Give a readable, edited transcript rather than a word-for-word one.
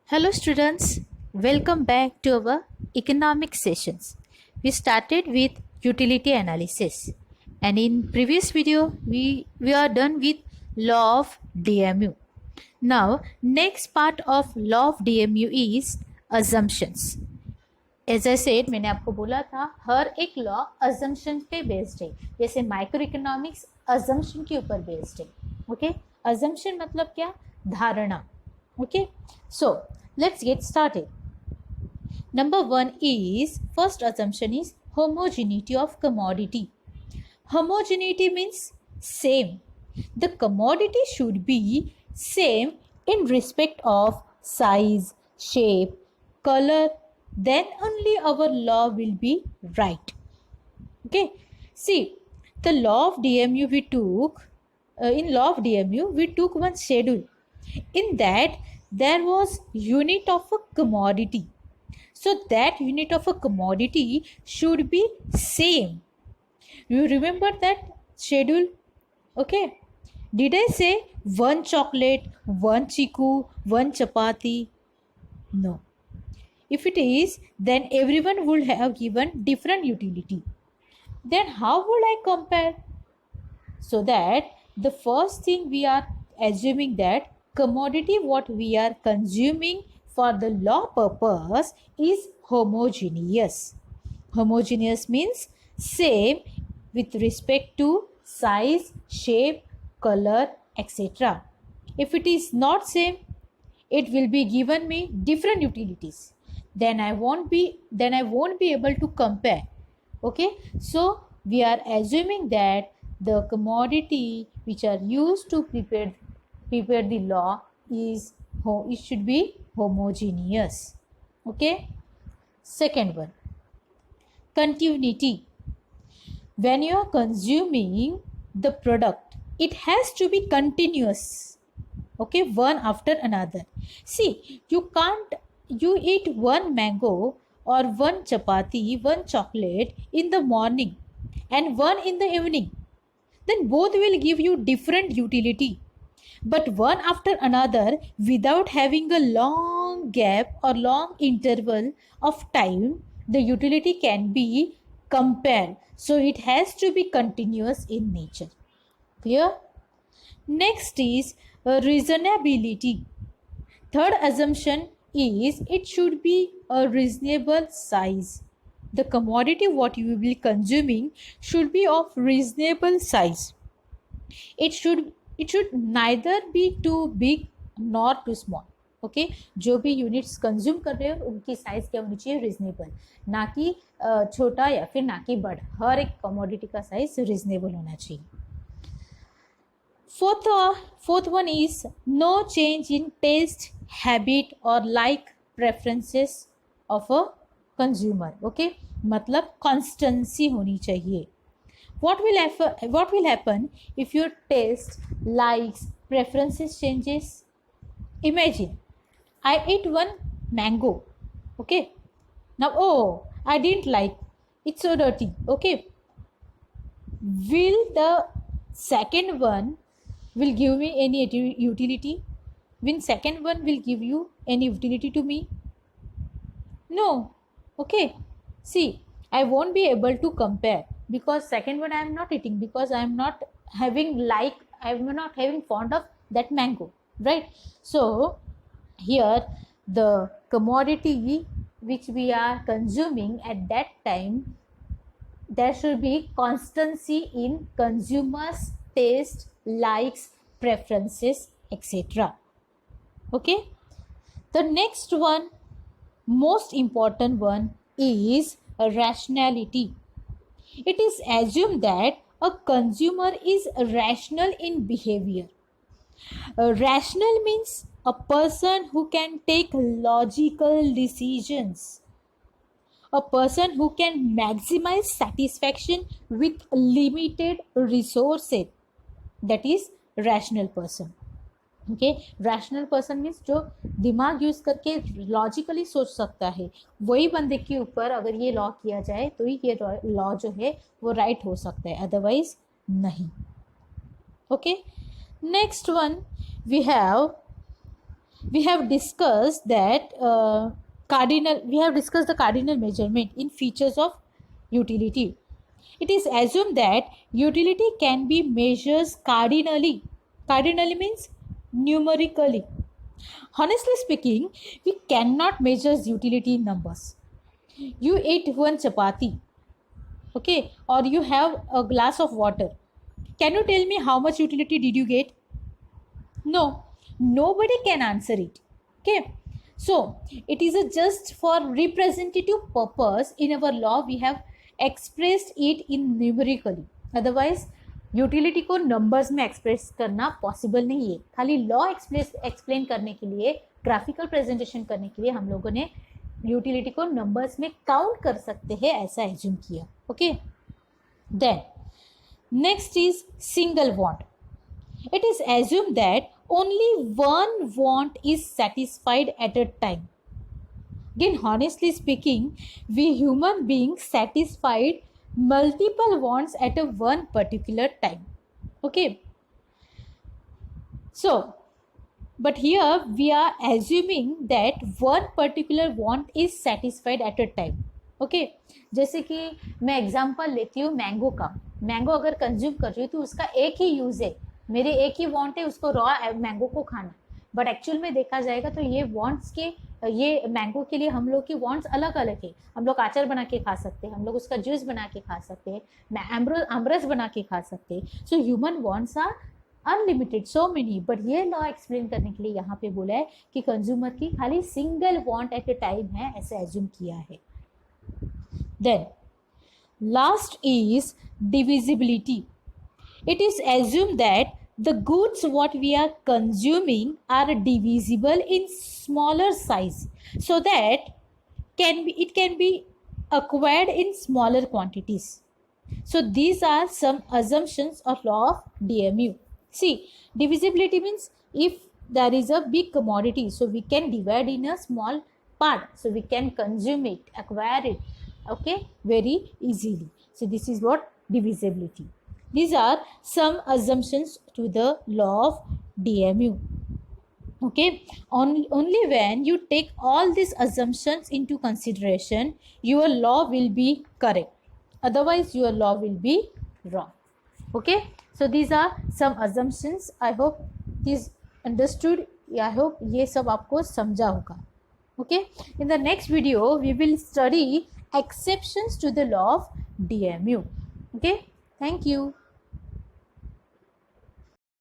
Hello students, welcome back to our economic sessions. We started with utility analysis and in previous video we are done with law of DMU. Now next part of law of DMU is assumptions. As I said मैंने आपको बोला था हर एक law assumption पे based है जैसे micro economics assumption के ऊपर बेस्ड है ओके अजम्पशन मतलब क्या धारणा okay so let's get started number one is first assumption is homogeneity of commodity homogeneity means same the commodity should be same in respect of size shape color then only our law will be right okay see the law of DMU we took in law of DMU we took one schedule in that there was unit of a commodity so that unit of a commodity should be same you remember that schedule okay did I say one chocolate one chiku one chapati no if it is then everyone would have given different utility then how would I compare so that the first thing we are assuming that commodity what we are consuming for the law purpose is homogeneous homogeneous means same with respect to size shape color etc if it is not same it will be given me different utilities then I won't be able to compare okay so we are assuming that the commodity which are used to prepare the law is it should be homogeneous okay second one continuity when you are consuming the product it has to be continuous okay one after another see you eat one mango or one chapati one chocolate in the morning and one in the evening then both will give you different utility but one after another without having a long gap or long interval of time the utility can be compared so it has to be continuous in nature clear next is reasonability third assumption is it should be a reasonable size the commodity what you will be consuming should be of reasonable size it should neither be too big nor too small okay जो भी units consume कर रहे हो उनकी size क्या होनी चाहिए reasonable ना कि छोटा या फिर ना कि बड़ा हर एक कमोडिटी का साइज रीजनेबल होना चाहिए fourth one is no change in taste habit or like preferences of a consumer okay मतलब constancy होनी चाहिए what will happen if your taste likes preferences changes imagine I ate one mango okay now oh I didn't like it's so dirty okay will the second one will give me any utility when second one will give you any utility to me no okay see I won't be able to compare because second one I am not eating because I am not having fond of that mango right so here the commodity which we are consuming at that time there should be constancy in consumers taste likes preferences etc okay the next one most important one is rationality it is assumed that a consumer is rational in behavior rational means a person who can take logical decisions a person who can maximize satisfaction with limited resources that is rational person okay rational person means जो दिमाग use करके logically सोच सकता है वही बंदे के ऊपर अगर ये लॉ किया जाए तो ही ये लॉ जो है वो राइट हो सकता है अदरवाइज नहीं okay next one we have we have discussed that we have discussed the cardinal measurement in features of utility. It is assumed that utility can be measured cardinally. Cardinally means numerically. Honestly speaking, we cannot measure utility in numbers. You ate one chapati, okay, or you have a glass of water. Can you tell me how much utility did you get? No, nobody can answer it. Okay, so it is a just for representative purpose. In our law, we have expressed it in numerically. Otherwise, utility को numbers में express करना possible नहीं है. खाली law explain करने के लिए, graphical presentation करने के लिए हम लोगों ने यूटिलिटी को नंबर्स में काउंट कर सकते हैं, ऐसा एज्यूम किया. Okay, then next is single want. It is assumed that only one want is satisfied at a time. Again, honestly speaking, we human beings satisfied multiple wants at a one particular time. Okay. So, but here we are assuming that one particular want is satisfied at a time. Okay जैसे कि मैं example लेती हूँ mango का. Mango अगर consume कर रही हूँ तो उसका एक ही यूज़ है, मेरे एक ही वांट है उसको रॉ मैंगो को खाना. बट एक्चुअल में देखा जाएगा तो ये वांट्स के, ये मैंगो के लिए हम लोग की वांट्स अलग अलग है. हम लोग अचार बना के खा सकते हैं, हम लोग उसका जूस बना के खा सकते हैं, आमरस बना के खा सकते हैं. So human wants are unlimited, so many. But ये लॉ एक्सप्लेन करने के लिए यहाँ पे बोला है कि कंज्यूमर की खाली single want at a time है, ऐसे एज्यूम किया है. Then last is divisibility. It is assumed that the goods what we are consuming are divisible in smaller size, so that it can be acquired in smaller quantities. So these are some assumptions of law of DMU. See, divisibility means if there is a big commodity, so we can divide in a small part, so we can consume it, acquire it, okay, very easily. So this is what divisibility. These are some assumptions to the law of DMU. Okay, only when you take all these assumptions into consideration, your law will be correct. Otherwise your law will be wrong. Okay, so these are some assumptions. I hope this understood. I hope ये सब आपको समझा होगा. Okay, in the next video we will study exceptions to the law of DMU. Okay, thank you.